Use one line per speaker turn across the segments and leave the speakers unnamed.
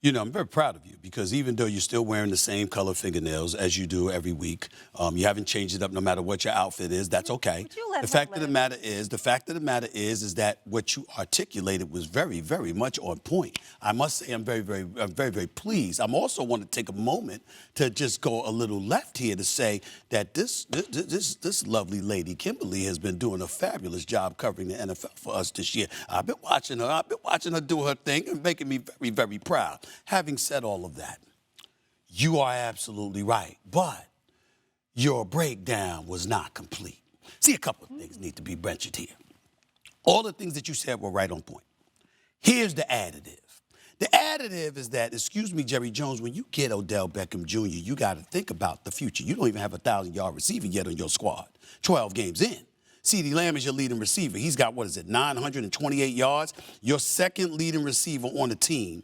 I'm very proud of you because even though you're still wearing the same color fingernails as you do every week, you haven't changed it up no matter what your outfit is. That's okay. The fact of the matter is that what you articulated was very, very much on point. I must say I'm very, very pleased. I'm also want to take a moment to just go a little left here to say that this lovely lady, Kimberley, has been doing a fabulous job covering the NFL for us this year. I've been watching her do her thing and making me very, very proud. Having said all of that, you are absolutely right, but your breakdown was not complete. See, a couple of things need to be mentioned here. All the things that you said were right on point. Here's the additive. The additive is that, excuse me, Jerry Jones, when you get Odell Beckham Jr., you got to think about the future. You don't even have a 1,000-yard receiver yet on your squad, 12 games in. CeeDee Lamb is your leading receiver. He's got, 928 yards? Your second leading receiver on the team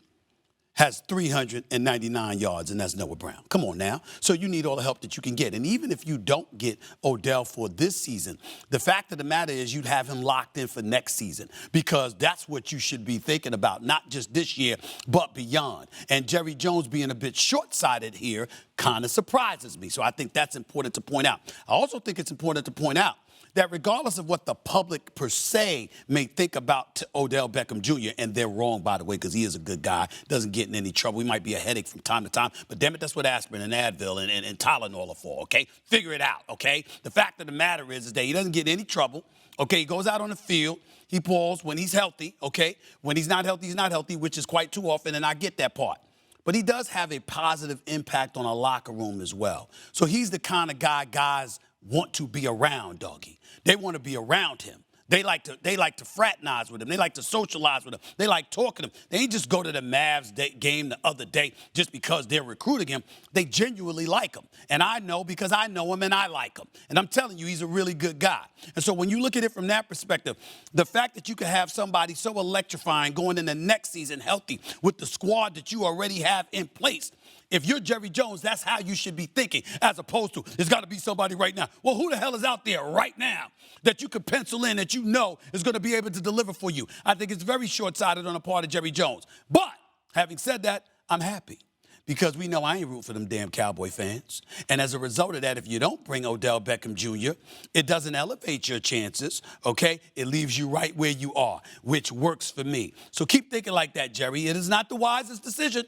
has 399 yards, and that's Noah Brown. Come on now. So you need all the help that you can get. And even if you don't get Odell for this season, the fact of the matter is you'd have him locked in for next season because that's what you should be thinking about, not just this year, but beyond. And Jerry Jones being a bit short-sighted here kind of surprises me. So I think that's important to point out. I also think it's important to point out that regardless of what the public per se may think about Odell Beckham Jr., and they're wrong, by the way, because he is a good guy, doesn't get in any trouble. He might be a headache from time to time, but damn it, that's what aspirin and Advil and Tylenol are for, okay? Figure it out, okay? The fact of the matter is that he doesn't get in any trouble, okay? He goes out on the field. He balls when he's healthy, okay? When he's not healthy, which is quite too often, and I get that part. But he does have a positive impact on a locker room as well. So he's the kind of guy guys want to be around, doggy. They want to be around him. They like to fraternize with him. They like to socialize with him. They like talking to him. They ain't just go to the Mavs game the other day just because they're recruiting him. They genuinely like him. And I know because I know him and I like him. And I'm telling you, he's a really good guy. And so when you look at it from that perspective, the fact that you could have somebody so electrifying going in the next season healthy with the squad that you already have in place, if you're Jerry Jones, that's how you should be thinking, as opposed to, there's got to be somebody right now. Well, who the hell is out there right now that you could pencil in that you know is going to be able to deliver for you? I think it's very short-sighted on the part of Jerry Jones. But having said that, I'm happy because we know I ain't root for them damn Cowboy fans. And as a result of that, if you don't bring Odell Beckham Jr., it doesn't elevate your chances, okay? It leaves you right where you are, which works for me. So keep thinking like that, Jerry. It is not the wisest decision.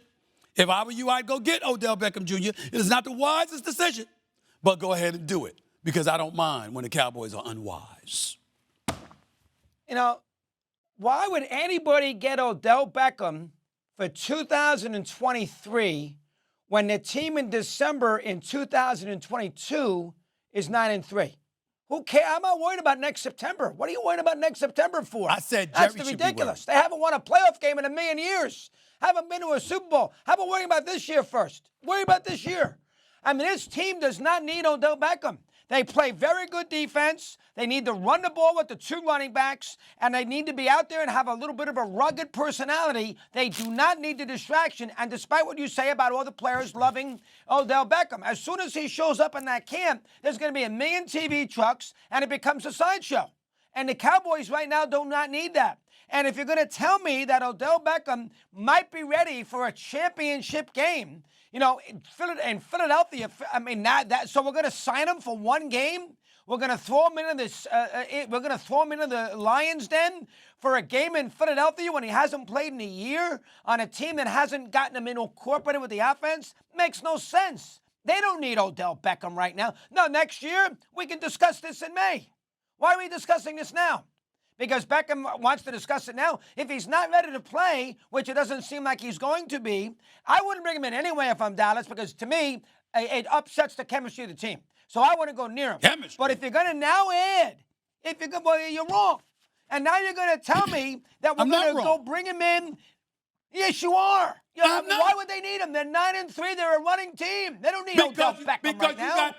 If I were you, I'd go get Odell Beckham Jr. It is not the wisest decision, but go ahead and do it because I don't mind when the Cowboys are unwise.
You know, why would anybody get Odell Beckham for 2023 when the team in December in 2022 is 9-3? Who cares? I'm not worried about next September. What are you worried about next September for?
I said Jerry
That's
should
ridiculous.
be
They haven't won a playoff game in a million years. Haven't been to a Super Bowl. How about worrying about this year first? Worry about this year. I mean, this team does not need Odell Beckham. They play very good defense. They need to run the ball with the two running backs, and they need to be out there and have a little bit of a rugged personality. They do not need the distraction. And despite what you say about all the players loving Odell Beckham, as soon as he shows up in that camp, there's going to be a million TV trucks, and it becomes a sideshow. And the Cowboys right now do not need that. And if you're going to tell me that Odell Beckham might be ready for a championship game, you know, in Philadelphia, I mean, so we're going to sign him for one game? We're going to throw him into this. We're going to throw him into the Lions' den for a game in Philadelphia when he hasn't played in a year on a team that hasn't gotten him incorporated with the offense? Makes no sense. They don't need Odell Beckham right now. No, next year we can discuss this in May. Why are we discussing this now? Because Beckham wants to discuss it now. If he's not ready to play, which it doesn't seem like he's going to be, I wouldn't bring him in anyway if I'm Dallas because, to me, it upsets the chemistry of the team. So I wouldn't go near him.
Chemistry.
But if you're going to now add, you're wrong. And now you're going to tell me that we're going to go bring him in. Yes, you are. Why would they need him? They're 9-3. They're a running team. They don't need Odell Beckham right now.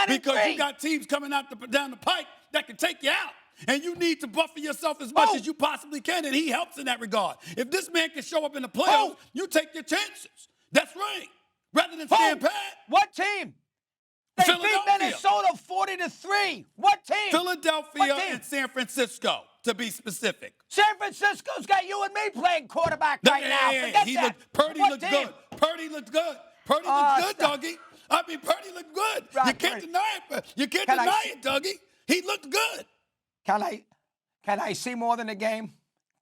Because you got teams coming down the pike that can take you out. And you need to buffer yourself as much as you possibly can, and he helps in that regard. If this man can show up in the playoffs, you take your chances. That's right. Rather than stand pat.
What team? They beat
Philadelphia.
Minnesota 40-3. What team?
Philadelphia
What team?
and San Francisco, to be specific.
San Francisco's got you and me playing quarterback right now. Forget that.
Purdy
What
looked
team?
good. Purdy looked good. Purdy looked good, doggy. I mean, Purdy looked good.
Right,
you can't
right.
deny it. You can't
Can I
deny
see-
it, doggy. He looked good.
Can I see more than a game,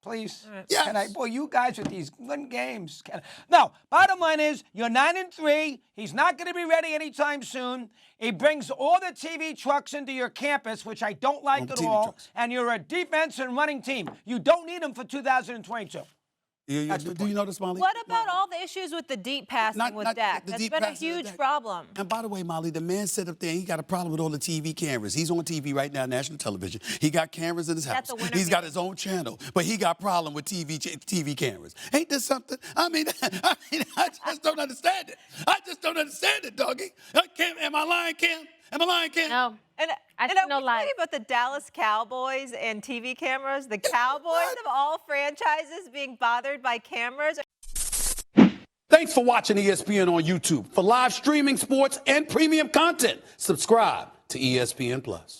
please?
Yes.
Can I? Boy, you guys with these good games. No, bottom line is you're 9-3. He's not going to be ready anytime soon. He brings all the TV trucks into your campus, which I don't like at
TV
all.
trucks.
And you're a defense and running team. You don't need them for 2022.
Do you know this, Molly?
What about all the issues with the deep passing with Dak?
the
That's
deep
been a
passing with
huge
Dak.
problem.
And by the way, Molly, the man sat up there and he got a problem with all the TV cameras. He's on TV right now, national television. He got cameras in his house.
the winner
He's got
meeting.
his own channel, but he got problem with TV cameras. Ain't this something? I mean, I just don't understand it. I just don't understand it, doggy. Am I lying, Kim? Am I lying, Kim?
No.
And
I
are
see
we
no lie.
talking about the Dallas Cowboys and TV cameras? The Cowboys of all franchises being bothered by cameras?
Thanks for watching ESPN on YouTube. For live streaming sports and premium content, subscribe to ESPN Plus.